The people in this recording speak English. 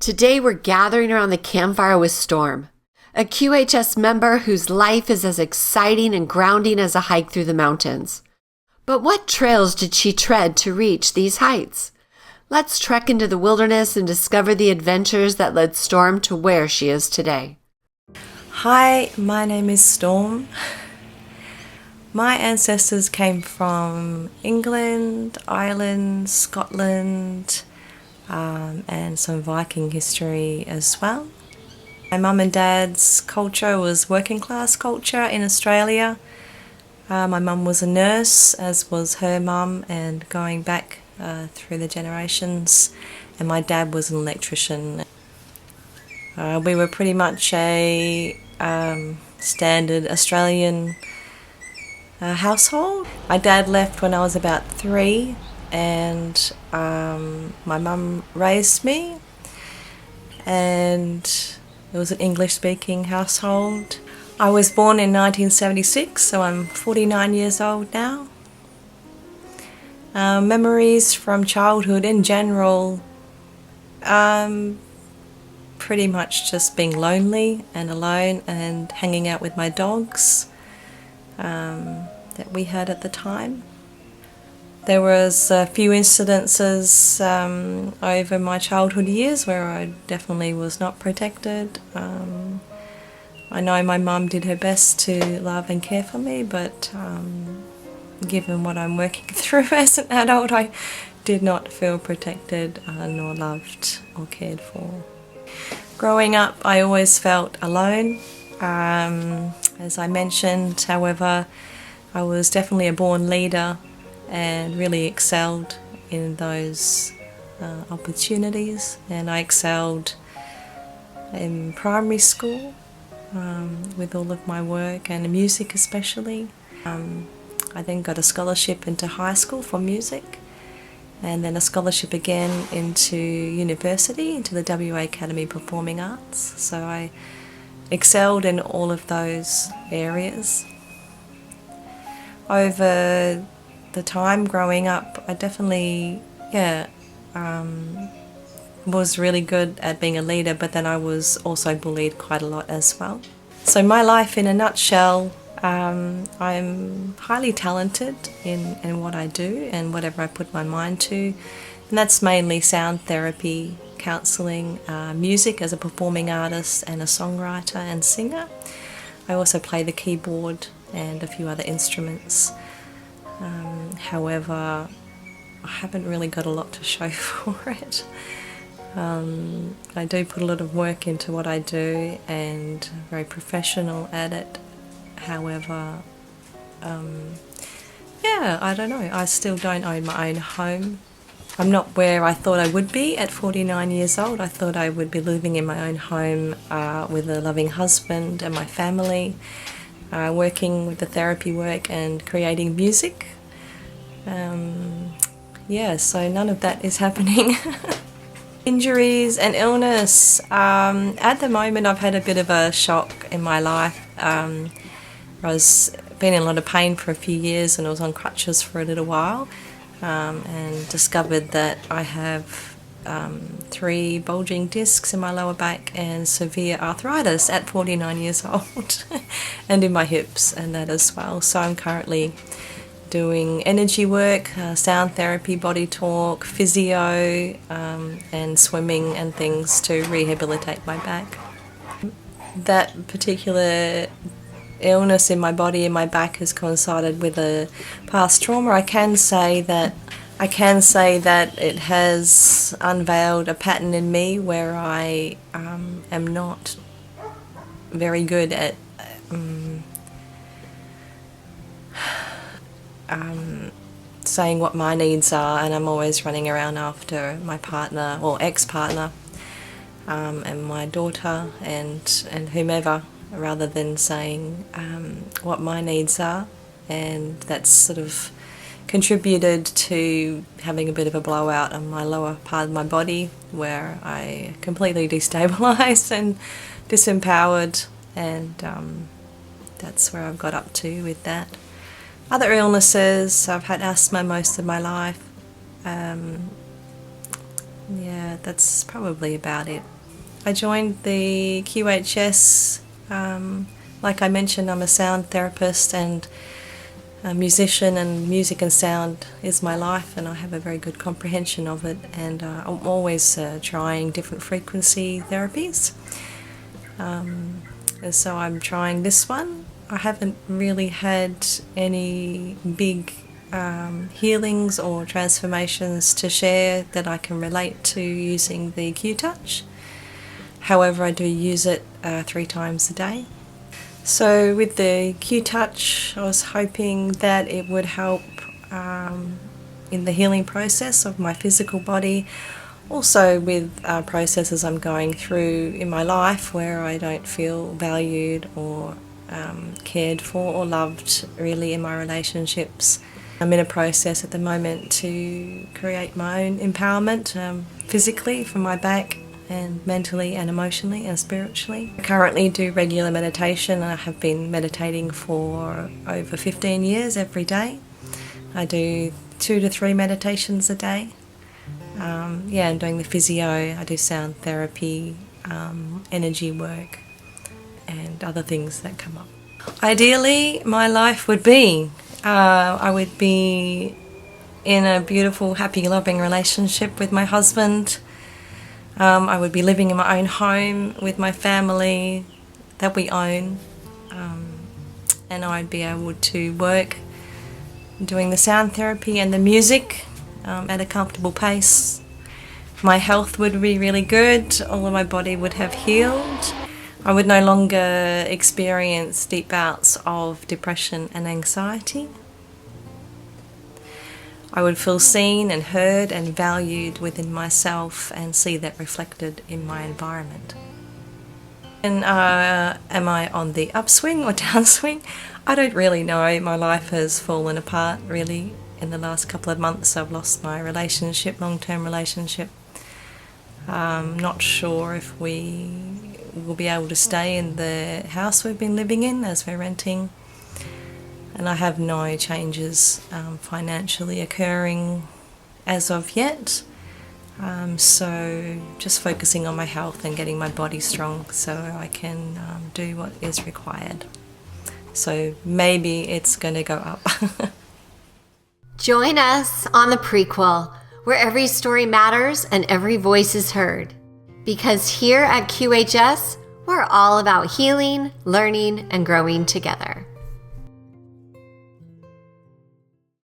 Today we're gathering around the campfire with Storme, a QHS member whose life is as exciting and grounding as a hike through the mountains. But what trails did she tread to reach these heights? Let's trek into the wilderness and discover the adventures that led Storme to where she is today. Hi, my name is Storme. My ancestors came from England, Ireland, Scotland, and some Viking history as well. My mum and dad's culture was working class culture in Australia. My mum was a nurse, as was her mum, and going back through the generations, and my dad was an electrician. We were pretty much a standard Australian household. My dad left when I was about 3, and my mum raised me, and it was an English-speaking household. I was born in 1976, so I'm 49 years old now. Memories from childhood in general, pretty much just being lonely and alone and hanging out with my dogs that we had at the time. There was a few incidences over my childhood years where I definitely was not protected. I know my mum did her best to love and care for me, but given what I'm working through as an adult, I did not feel protected nor loved or cared for. Growing up, I always felt alone. As I mentioned, however, I was definitely a born leader and really excelled in those opportunities, and I excelled in primary school with all of my work and music especially. I then got a scholarship into high school for music, and then a scholarship again into university, into the WA Academy of Performing Arts. So I excelled in all of those areas. Over the time growing up, I definitely, was really good at being a leader, but then I was also bullied quite a lot as well. So my life in a nutshell, I'm highly talented in what I do and whatever I put my mind to, and that's mainly sound therapy, counselling, music as a performing artist and a songwriter and singer. I also play the keyboard and a few other instruments. However, I haven't really got a lot to show for it. I do put a lot of work into what I do and very professional at it. However, I don't know, I still don't own my own home. I'm not where I thought I would be at 49 years old. I thought I would be living in my own home with a loving husband and my family, working with the therapy work and creating music. So none of that is happening. Injuries and illness. At the moment I've had a bit of a shock in my life. I was been in a lot of pain for a few years, and I was on crutches for a little while, and discovered that I have 3 bulging discs in my lower back and severe arthritis at 49 years old and in my hips and that as well. So I'm currently doing energy work, sound therapy, body talk, physio, and swimming and things to rehabilitate my back. That particular illness in my body and my back has coincided with a past trauma. I can say that it has unveiled a pattern in me where I am not very good at saying what my needs are, and I'm always running around after my partner or ex-partner and my daughter and whomever, rather than saying what my needs are, and that's sort of contributed to having a bit of a blowout on my lower part of my body, where I completely destabilised and disempowered, and that's where I've got up to with that. Other illnesses, I've had asthma most of my life. Yeah, that's probably about it. I joined the QHS. Like I mentioned, I'm a sound therapist and a musician, and music and sound is my life, and I have a very good comprehension of it, and I'm always trying different frequency therapies. And so I'm trying this one. I haven't really had any big healings or transformations to share that I can relate to using the Q-Touch. However, I do use it 3 times a day. So with the Q-Touch, I was hoping that it would help in the healing process of my physical body, also with processes I'm going through in my life where I don't feel valued or cared for or loved really in my relationships. I'm in a process at the moment to create my own empowerment physically from my back and mentally and emotionally and spiritually. I currently do regular meditation, and I have been meditating for over 15 years every day. I do 2 to 3 meditations a day. I'm doing the physio, I do sound therapy, energy work and other things that come up. Ideally, my life would be, I would be in a beautiful, happy, loving relationship with my husband. I would be living in my own home with my family that we own, and I'd be able to work doing the sound therapy and the music at a comfortable pace. My health would be really good, all of my body would have healed. I would no longer experience deep bouts of depression and anxiety. I would feel seen and heard and valued within myself and see that reflected in my environment. And am I on the upswing or downswing? I don't really know. My life has fallen apart really in the last couple of months. I've lost my relationship, long-term relationship. Not sure if we will be able to stay in the house we've been living in as we're renting. And I have no changes financially occurring as of yet. So just focusing on my health and getting my body strong so I can do what is required. So maybe it's going to go up. Join us on the Prequel, where every story matters and every voice is heard. Because here at QHS, we're all about healing, learning, and growing together.